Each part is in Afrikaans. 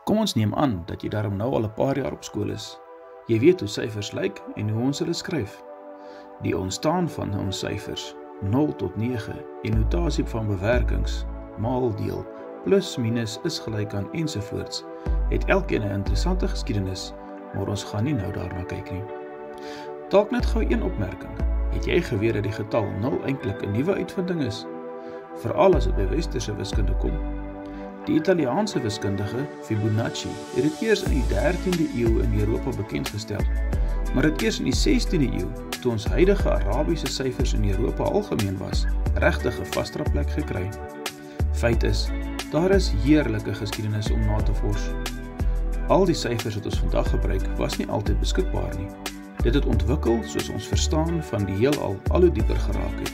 Kom ons neem aan dat jy daarom nou al 'n paar jaar op skool is. Jy weet hoe syfers lyk en hoe ons hulle skryf. Die ontstaan van ons syfers, 0 tot 9, en notasie van bewerkings, maal, deel, plus, minus, is gelyk aan ensovoorts, het elkeen 'n interessante geskiedenis, maar ons gaan nie nou daarna kyk nie. Dalk net gou een opmerking. Het jy geweet dat die getal 0 eintlik 'n nuwe uitvinding is? Veral as dit by westerse wiskunde kom. Die Italiaanse wiskundige Fibonacci het dit eers in die 13de eeu in Europa bekendgestel, maar dit eers in die 16de eeu, toe ons huidige Arabiese syfers in Europa algemeen was, regtig 'n vastere plek gekry. Feit is, daar is heerlike geskiedenis om na te vors. Al die syfers wat ons vandag gebruik, was nie altyd beskikbaar nie. Dit het ontwikkel soos ons verstaan van die heelal al hoe dieper geraak het,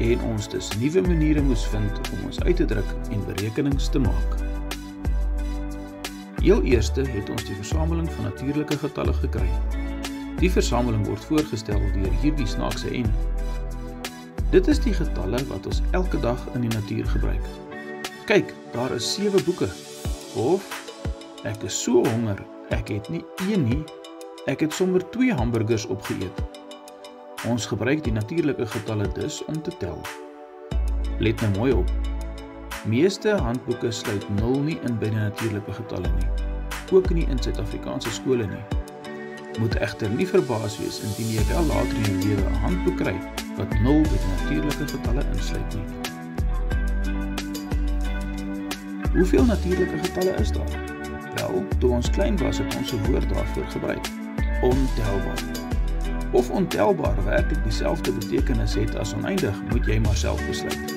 en ons dus nuwe maniere moes vind om ons uit te druk en berekenings te maak. Heel eerste het ons die versameling van natuurlike getalle gekry. Die versameling word voorgestel deur hierdie snaakse N. Dit is die getalle wat ons elke dag in die natuur gebruik. Kyk, daar is 7 boeke. Of, ek is so honger, ek het nie een nie, ek het sommer 2 hamburgers opgeëet. Ons gebruik die natuurlike getalle dus om te tel. Let nou mooi op. Meeste handboeke sluit 0 nie in by die natuurlike getalle nie, ook nie in Suid-Afrikaanse skole nie. Moet egter nie verbaas wees indien jy wel later in jou lewe 'n handboek kry wat 0 by die natuurlike getalle insluit nie. Hoeveel natuurlike getalle is daar? Wel, toe ons klein was het ons 'n woord daarvoor gebruik. Ontelbaar. Of ontelbaar werklik dieselfde betekenis het as oneindig, moet jy maar self besluit.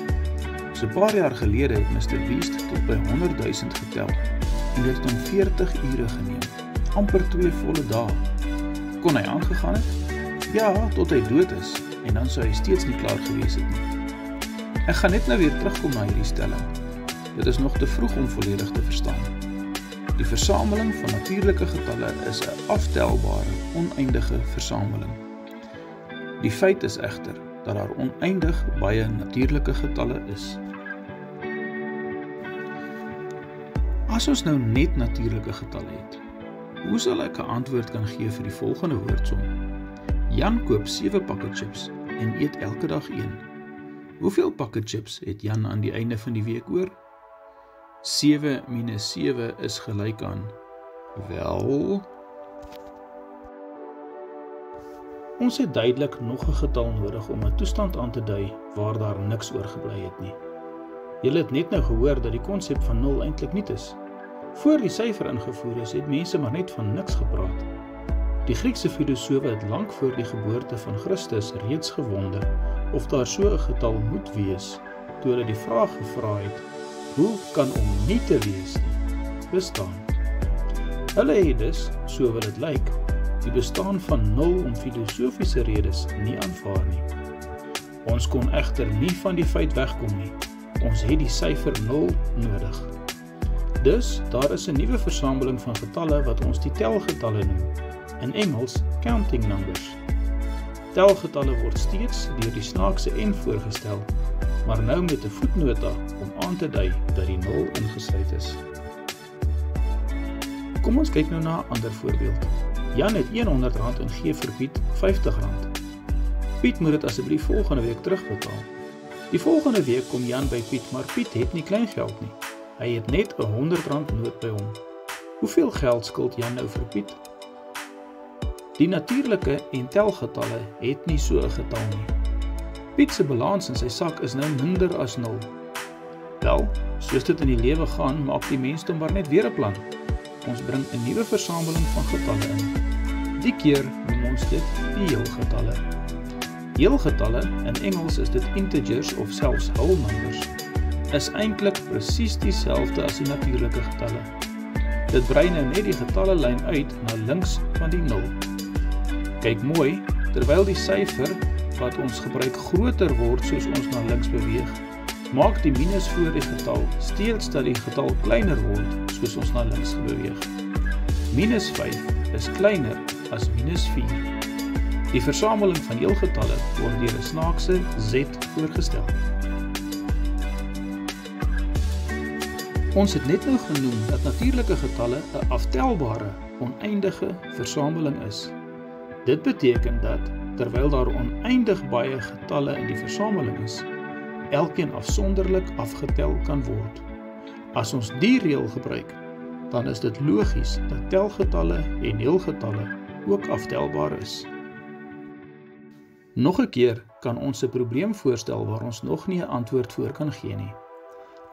So 'n paar jaar gelede het Mr. Beast tot by 100.000 getel en dit het hom 40 ure geneem, amper 2 volle dae. Kon hy aangegaan het? Ja, tot hy dood is, en dan sou hy steeds nie klaar gewees het nie. Ek gaan net nou weer terugkom na hierdie stelling. Dit is nog te vroeg om volledig te verstaan. Die versameling van natuurlike getalle is 'n aftelbare, oneindige versameling. Die feit is egter dat daar oneindig baie natuurlike getalle is. As ons nou net natuurlike getalle het, hoe sal ek 'n antwoord kan gee vir die volgende woordsom? Jan koop 7 pakke chips en eet elke dag 1. Hoeveel pakke chips het Jan aan die einde van die week oor? 7 minus 7 is gelyk aan, wel... Ons het duidelik nog 'n getal nodig om 'n toestand aan te dui waar daar niks oorgebly het nie. Julle het net nou gehoor dat die konsep van 0 eintlik niet is. Voor die syfer ingevoer is, het mense maar net van niks gepraat. Die Griekse filosofe het lank voor die geboorte van Christus reeds gewonder of daar so 'n getal moet wees, toe hulle die vraag gevra het, hoe kan om nie te wees nie bestaan? Hulle het dus, so wil dit lyk, die bestaan van 0 om filosofiese redes nie aanvaar nie. Ons kon egter nie van die feit wegkom nie. Ons het die syfer 0 nodig. Dus, daar is 'n nuwe versameling van getalle wat ons die telgetalle noem, in Engels counting numbers. Telgetalle word steeds deur die snaakse N voorgestel, maar nou met 'n voetnota om aan te dui dat die 0 ingesluit is. Kom ons kyk nou na 'n ander voorbeeld. Jan het R100 en gee vir Piet R50. Piet moet dit asseblief volgende week terugbetaal. Die volgende week kom Jan by Piet, maar Piet het nie kleingeld nie. Hy het net 'n R100 noot by hom. Hoeveel geld skuld Jan nou vir Piet? Die natuurlike en telgetalle het nie so 'n getal nie. Piet se balans in sy sak is nou minder as 0. Wel, soos dit in die lewe gaan, maak die mens dan maar net weer 'n plan. Ons bring 'n nuwe versameling van getalle in. Die keer noem ons dit die heelgetalle. Heelgetalle, in Engels is dit integers of selfs whole numbers, is eintlik presies dieselfde as die natuurlike getalle. Dit brei nou net die getallelyn uit na links van die 0. Kyk mooi, terwyl die syfer wat ons gebruik groter word soos ons na links beweeg, maak die minus voor die getal steeds dat die getal kleiner word soos ons na links beweeg. Minus 5 is kleiner as minus 4. Die versameling van heelgetalle word deur 'n snaakse Z voorgestel. Ons het net nou genoem dat natuurlike getalle 'n aftelbare, oneindige versameling is. Dit beteken dat, terwyl daar oneindig baie getalle in die versameling is, elkeen afsonderlik afgetel kan word. As ons die reël gebruik, dan is dit logies dat telgetalle en heelgetalle ook aftelbaar is. Nog 'n keer kan ons 'n probleem voorstel waar ons nog nie 'n antwoord voor kan gee nie.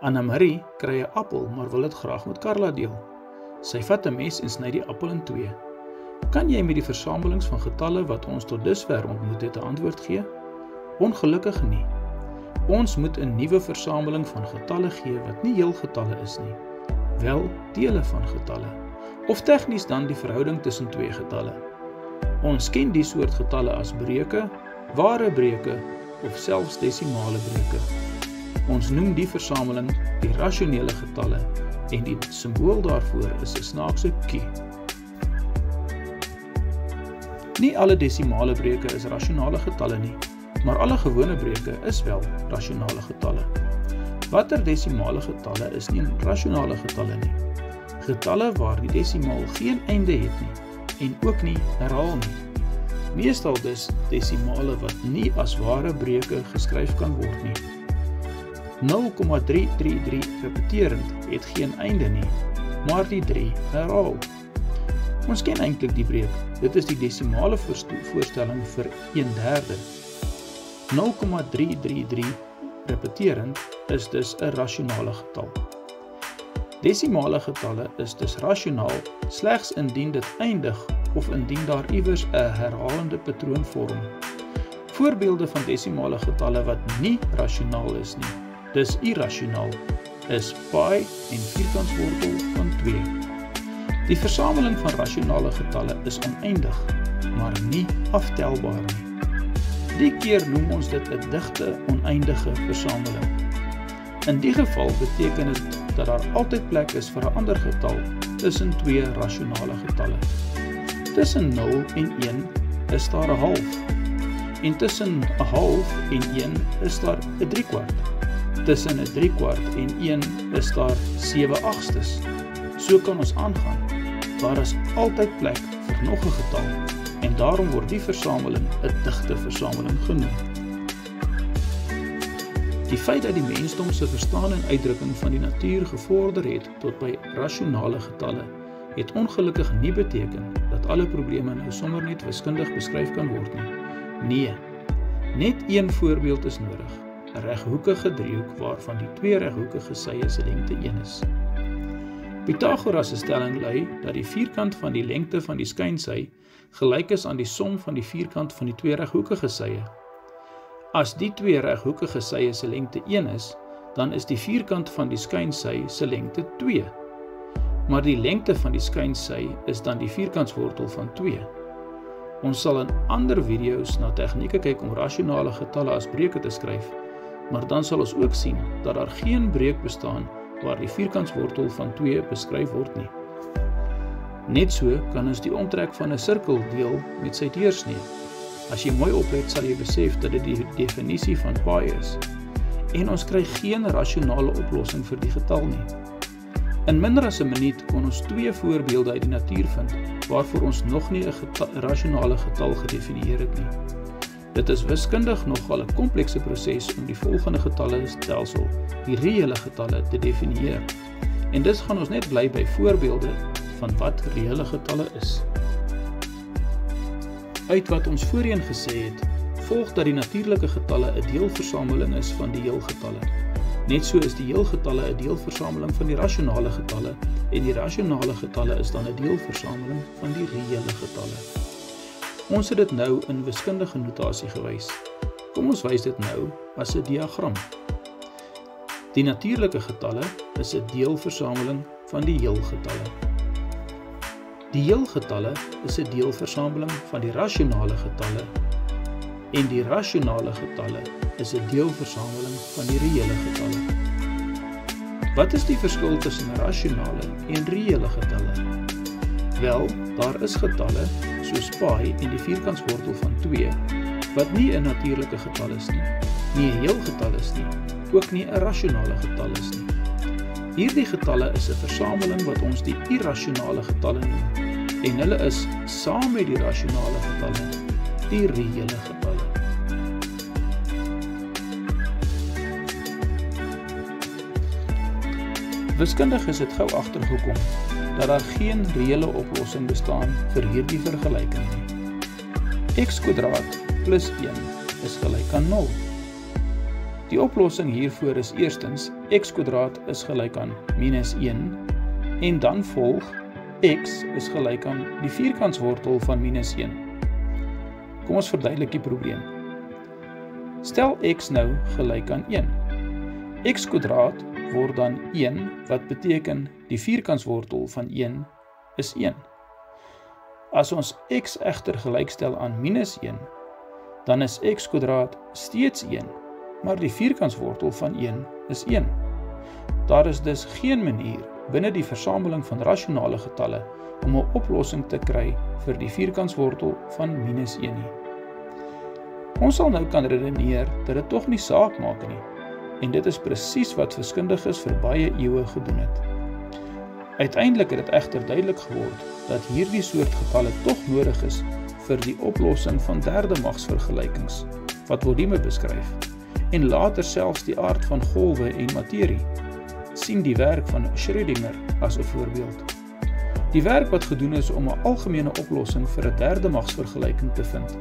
Anna-Marie kry 'n appel, maar wil dit graag met Carla deel. Sy vat 'n mes en sny die appel in 2. Kan jy met die versamelings van getalle wat ons tot dusver ontmoet het 'n antwoord gee? Ongelukkig nie. Ons moet 'n nuwe versameling van getalle gee wat nie heelgetalle is nie, wel dele van getalle, of tegnies dan die verhouding tussen twee getalle. Ons ken die soort getalle as breuke, ware breuke of selfs desimale breuke. Ons noem die versameling die rasionele getalle en die simbool daarvoor is 'n snaakse Q. Nie alle desimale breuke is rasionale getalle nie, maar alle gewone breuke is wel rasionale getalle. Watter desimale getalle is nie rasionale getalle nie? Getalle waar die desimaal geen einde het nie en ook nie herhaal nie. Meestal dus desimale wat nie as ware breuke geskryf kan word nie. 0,333 repeterend het geen einde nie, maar die 3 herhaal. Ons ken eintlik die breuk, dit is die desimale voorstelling vir 1/3. 0,333 repeterend is dus 'n rasionale getal. Desimale getalle is dus rasionaal slegs indien dit eindig of indien daar iewers 'n herhalende patroon vorm. Voorbeelde van desimale getalle wat nie rasionaal is nie, dus irrasionaal, is pi en vierkantswortel van 2. Die versameling van rasionale getalle is oneindig, maar nie aftelbaar nie. Die keer noem ons dit 'n digte oneindige versameling. In die geval beteken dit dat daar altyd plek is vir 'n ander getal tussen twee rasionale getalle. Tussen 0 en 1 is daar 'n half, en tussen 'n half en 1 is daar 'n 3/4. Tussen 'n 3/4 en 1 is daar 7/8. So kan ons aangaan. Daar is altyd plek vir nog 'n getal, en daarom word die versameling 'n digte versameling genoem. Die feit dat die mensdom se verstaan en uitdrukking van die natuur gevorder het tot by rasionale getalle, het ongelukkig nie beteken dat alle probleme nou sommer net wiskundig beskryf kan word nie. Nee, net een voorbeeld is nodig, 'n reghoekige driehoek waarvan die twee reghoekige sye se lengte 1 is. Pythagoras se stelling lui dat die vierkant van die lengte van die skynsy gelyk is aan die som van die vierkant van die twee reghoekige sye. As die twee reghoekige sye se lengte 1 is, dan is die vierkant van die skynsy se lengte 2. Maar die lengte van die skynsy is dan die vierkantswortel van 2. Ons sal in ander video's na tegnieke kyk om rasionale getalle as breuke te skryf, maar dan sal ons ook sien dat daar geen breuk bestaan waar die vierkantswortel van 2 beskryf word nie. Net so kan ons die omtrek van 'n sirkel deel met sy deursnee. As jy mooi oplet, sal jy besef dat dit die definisie van pi is. En ons kry geen rasionale oplossing vir die getal nie. In minder as 'n minuut kon ons 2 voorbeelde uit die natuur vind, waarvoor ons nog nie 'n rasionale getal gedefinieer het nie. Dit is wiskundig nogal 'n komplekse proses om die volgende getallestelsel, die reële getalle, te definieer. En dus gaan ons net bly by voorbeelde van wat reële getalle is. Uit wat ons voorheen gesê het, volg dat die natuurlike getalle 'n deelversameling is van die heelgetalle. Net so is die heelgetalle 'n deelversameling van die rasionale getalle en die rasionale getalle is dan 'n deelversameling van die reële getalle. Ons het dit nou in wiskundige notasie gewys. Kom ons wys dit nou as 'n diagram. Die natuurlike getalle is 'n deelversameling van die heelgetalle. Die heelgetalle is 'n deelversameling van die rasionale getalle en die rasionale getalle is 'n deelversameling van die reële getalle. Wat is die verskil tussen rasionale en reële getalle? Wel, daar is getalle soos pi en die vierkantswortel van 2 wat nie 'n natuurlike getal is nie, nie 'n heelgetal is nie, ook nie 'n rasionale getal is nie. Hierdie getalle is 'n versameling wat ons die irrasionale getalle noem, en hulle is, saam met die rasionale getalle, die reële getalle. Wiskundiges het gou agtergekom dat daar geen reële oplossing bestaan vir hierdie vergelyking nie. X² plus 1 is gelyk aan 0. Die oplossing hiervoor is eerstens x² is gelyk aan minus 1 en dan volg x is gelyk aan die vierkantswortel van minus 1. Kom ons verduidelik die probleem. Stel x nou gelyk aan 1. X² word dan 1 wat beteken die vierkantswortel van 1 is 1. As ons x egter gelykstel aan minus 1, dan is x² steeds 1, maar die vierkantswortel van 1 is 1. Daar is dus geen manier binne die versameling van rasionale getalle om 'n oplossing te kry vir die vierkantswortel van minus 1 nie. Ons sal nou kan redeneer dat dit tog nie saak maak nie, en dit is presies wat wiskundiges vir baie eeue gedoen het. Uiteindelik het dit egter duidelik geword dat hierdie soort getalle tog nodig is vir die oplossing van derde magsvergelykings, wat volume beskryf, en later selfs die aard van golwe en materie. Sien die werk van Schrödinger as 'n voorbeeld. Die werk wat gedoen is om 'n algemene oplossing vir 'n derde magsvergelyking te vind,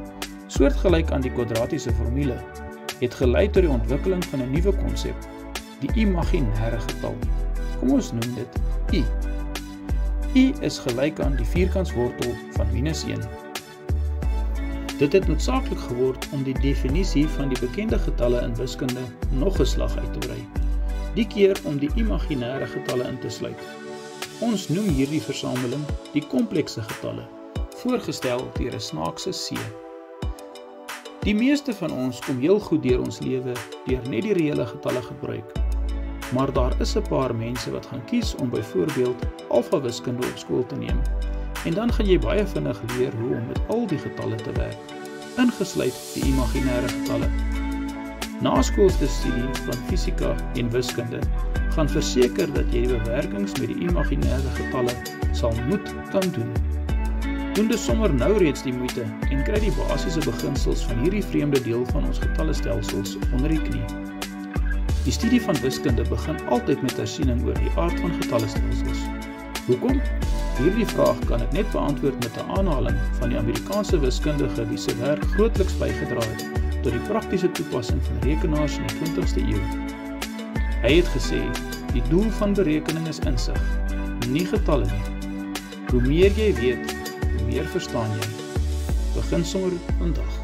soortgelyk aan die kwadratiese formule, het gelei tot die ontwikkeling van 'n nuwe konsep, die imaginêre getal. Kom ons noem dit I. I is gelyk aan die vierkantswortel van minus 1. Dit het noodsaaklik geword om die definisie van die bekende getalle in wiskunde nog 'n slag uit te brei, die keer om die imaginêre getalle in te sluit. Ons noem hierdie versameling die komplekse getalle, voorgestel deur 'n snaakse C. Die meeste van ons kom heel goed deur ons lewe deur net die reële getalle gebruik, maar daar is 'n paar mense wat gaan kies om byvoorbeeld alfa wiskunde op skool te neem, en dan gaan jy baie vinnig leer hoe om met al die getalle te werk, ingesluit die imaginêre getalle. Naskoolse studie van fisika en wiskunde gaan verseker dat jy die bewerkings met die imaginêre getalle sal moet kan doen. Doen dus sommer nou reeds die moeite en kry die basiese beginsels van hierdie vreemde deel van ons getallestelsels onder die knie. Die studie van wiskunde begin altyd met hersiening oor die aard van getallestelsels. Hoekom? Hierdie vraag kan ek net beantwoord met 'n aanhaling van die Amerikaanse wiskundige wie se werk grootliks bygedra het tot die praktiese toepassing van rekenaars in die 20ste eeu. Hy het gesê, die doel van berekening is insig, nie getalle nie. Hoe meer jy weet, hoe meer verstaan jy. Begin sommer vandag.